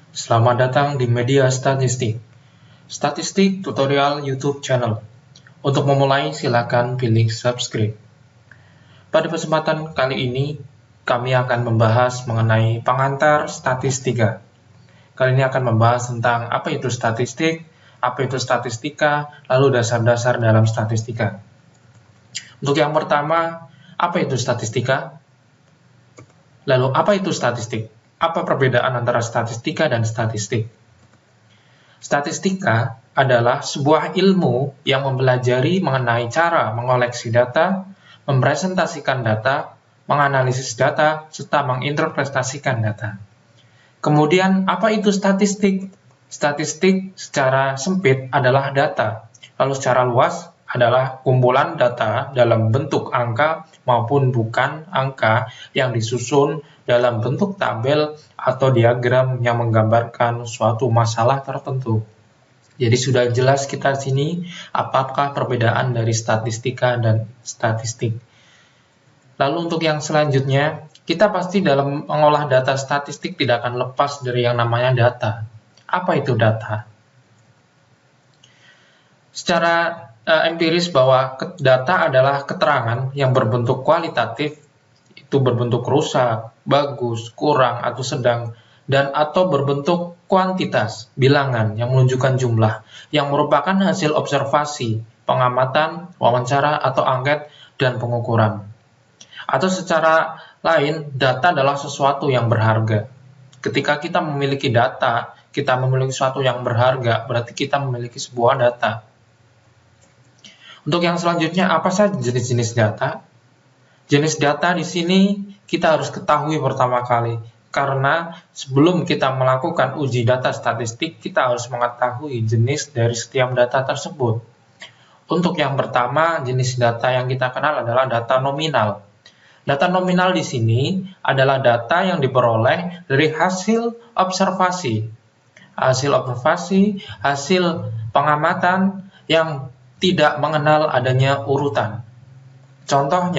Selamat datang di Media Statistik, Statistik Tutorial YouTube Channel. Untuk memulai, silakan pilih subscribe. Pada kesempatan kali ini, kami akan membahas mengenai pengantar statistika. Kali ini akan membahas tentang apa itu statistik, apa itu statistika, lalu dasar-dasar dalam statistika. Untuk yang pertama, apa itu statistika? Lalu apa itu statistik? Apa perbedaan antara statistika dan statistik? Statistika adalah sebuah ilmu yang mempelajari mengenai cara mengoleksi data, mempresentasikan data, menganalisis data, serta menginterpretasikan data. Kemudian, apa itu statistik? Statistik secara sempit adalah data, lalu secara luas adalah kumpulan data dalam bentuk angka maupun bukan angka yang disusun dalam bentuk tabel atau diagram yang menggambarkan suatu masalah tertentu. Jadi sudah jelas kita sini apakah perbedaan dari statistika dan statistik. Lalu untuk yang selanjutnya, kita pasti dalam mengolah data statistik tidak akan lepas dari yang namanya data. Apa itu data? Secara empiris bahwa data adalah keterangan yang berbentuk kualitatif, itu berbentuk rusak, bagus, kurang, atau sedang, dan atau berbentuk kuantitas, bilangan yang menunjukkan jumlah, yang merupakan hasil observasi, pengamatan, wawancara, atau angket, dan pengukuran. Atau secara lain, data adalah sesuatu yang berharga. Ketika kita memiliki data, kita memiliki sesuatu yang berharga, berarti kita memiliki sebuah data. Untuk yang selanjutnya, apa saja jenis-jenis data? Jenis data di sini kita harus ketahui pertama kali, karena sebelum kita melakukan uji data statistik, kita harus mengetahui jenis dari setiap data tersebut. Untuk yang pertama, jenis data yang kita kenal adalah data nominal. Data nominal di sini adalah data yang diperoleh dari hasil observasi. Hasil pengamatan yang tidak mengenal adanya urutan. Contoh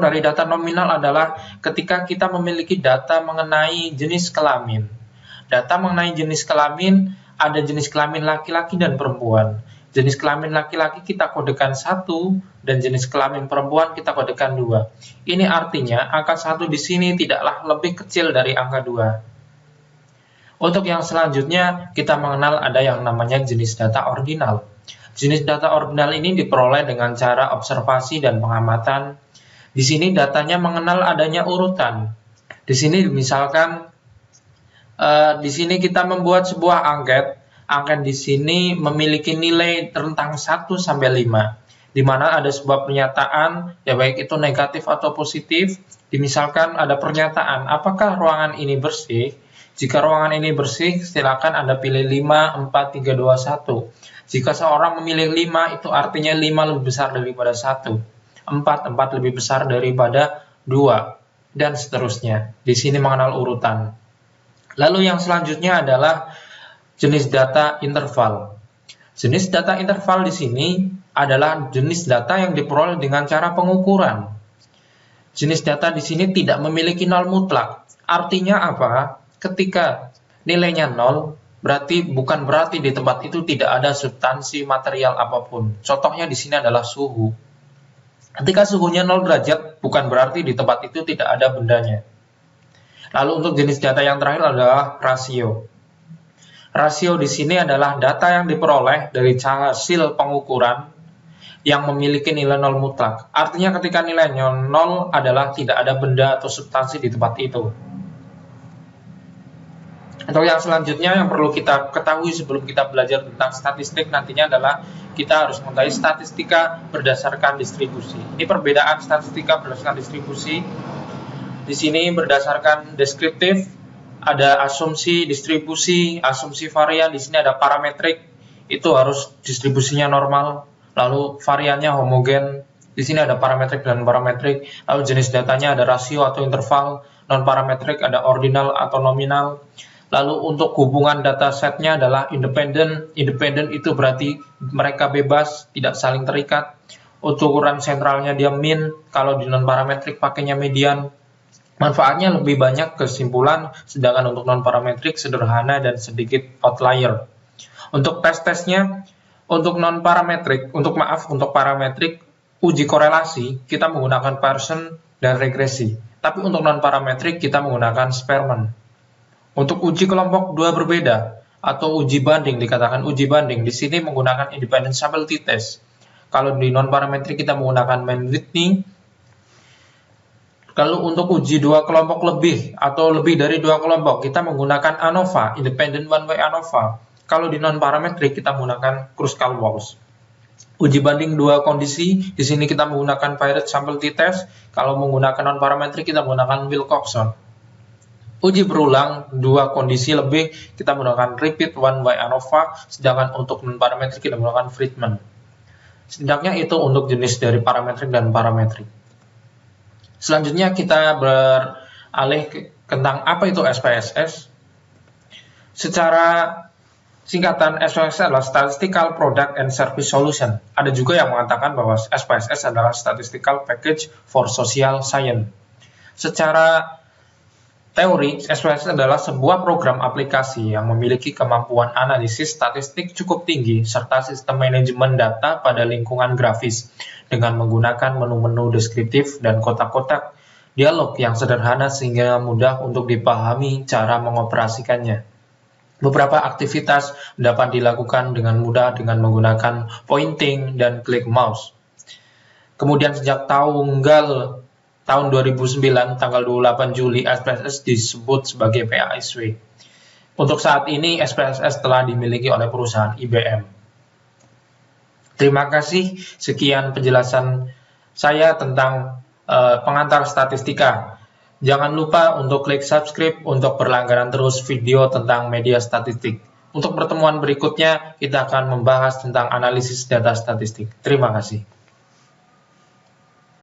dari data nominal adalah ketika kita memiliki data mengenai jenis kelamin. Data mengenai jenis kelamin, ada jenis kelamin laki-laki dan perempuan. Jenis kelamin laki-laki kita kodekan 1, dan jenis kelamin perempuan kita kodekan 2. Ini artinya angka 1 di sini tidaklah lebih kecil dari angka 2. Untuk yang selanjutnya, kita mengenal ada yang namanya jenis data ordinal. Jenis data ordinal ini diperoleh dengan cara observasi dan pengamatan. Di sini datanya mengenal adanya urutan. Di sini misalkan di sini kita membuat sebuah angket. Angket di sini memiliki nilai rentang 1 sampai 5, di mana ada sebuah pernyataan, ya baik itu negatif atau positif. Misalkan ada pernyataan, apakah ruangan ini bersih? Jika ruangan ini bersih, silakan Anda pilih 5, 4, 3, 2, 1. Jika seorang memilih 5, itu artinya 5 lebih besar daripada 1. 4 lebih besar daripada 2, dan seterusnya. Di sini mengenal urutan. Lalu yang selanjutnya adalah jenis data interval. Jenis data interval di sini adalah jenis data yang diperoleh dengan cara pengukuran. Jenis data di sini tidak memiliki nol mutlak. Artinya apa? Ketika nilainya 0, bukan berarti di tempat itu tidak ada substansi material apapun. Contohnya di sini adalah suhu. Ketika suhunya 0 derajat, bukan berarti di tempat itu tidak ada bendanya. Lalu untuk jenis data yang terakhir adalah rasio. Rasio di sini adalah data yang diperoleh dari hasil pengukuran yang memiliki nilai 0 mutlak. Artinya ketika nilainya 0 adalah tidak ada benda atau substansi di tempat itu. Untuk yang selanjutnya yang perlu kita ketahui sebelum kita belajar tentang statistik nantinya adalah kita harus mengetahui statistika berdasarkan distribusi. Ini perbedaan statistika berdasarkan distribusi. Di sini berdasarkan deskriptif, ada asumsi distribusi, asumsi varian. Di sini ada parametrik, itu harus distribusinya normal. Lalu variannya homogen. Di sini ada parametrik dan parametrik. Lalu jenis datanya ada rasio atau interval. Non parametrik ada ordinal atau nominal. Lalu untuk hubungan datasetnya adalah independen. Independen itu berarti mereka bebas, tidak saling terikat. Untuk ukuran sentralnya dia min, kalau di non parametrik pakainya median. Manfaatnya lebih banyak kesimpulan, sedangkan untuk non-parametrik sederhana dan sedikit outlier. Untuk tes-tesnya, untuk parametrik, uji korelasi, kita menggunakan Pearson dan regresi. Tapi untuk non-parametrik, kita menggunakan Spearman. Untuk uji kelompok dua berbeda, atau uji banding, dikatakan uji banding, di sini menggunakan independent sample t-test. Kalau di non-parametrik kita menggunakan Mann-Whitney. Kalau untuk uji dua kelompok lebih, atau lebih dari dua kelompok, kita menggunakan ANOVA, independent one-way ANOVA. Kalau di non-parametrik kita menggunakan Kruskal-Walsh. Uji banding dua kondisi, di sini kita menggunakan Piret sample t-test. Kalau menggunakan non-parametrik kita menggunakan Wilcoxon. Uji berulang dua kondisi lebih, kita menggunakan repeat one-way ANOVA, sedangkan untuk non-parametrik kita menggunakan Friedman. Setidaknya itu untuk jenis dari parametrik dan parametrik. Selanjutnya kita beralih tentang apa itu SPSS. Secara singkatan, SPSS adalah Statistical Product and Service Solution. Ada juga yang mengatakan bahwa SPSS adalah Statistical Package for Social Science. Secara teori, SPSS adalah sebuah program aplikasi yang memiliki kemampuan analisis statistik cukup tinggi serta sistem manajemen data pada lingkungan grafis dengan menggunakan menu-menu deskriptif dan kotak-kotak dialog yang sederhana sehingga mudah untuk dipahami cara mengoperasikannya. Beberapa aktivitas dapat dilakukan dengan mudah dengan menggunakan pointing dan klik mouse. Kemudian sejak tahun 2009, tanggal 28 Juli, SPSS disebut sebagai PASW. Untuk saat ini, SPSS telah dimiliki oleh perusahaan IBM. Terima kasih, sekian penjelasan saya tentang pengantar statistika. Jangan lupa untuk klik subscribe untuk berlangganan terus video tentang media statistik. Untuk pertemuan berikutnya, kita akan membahas tentang analisis data statistik. Terima kasih.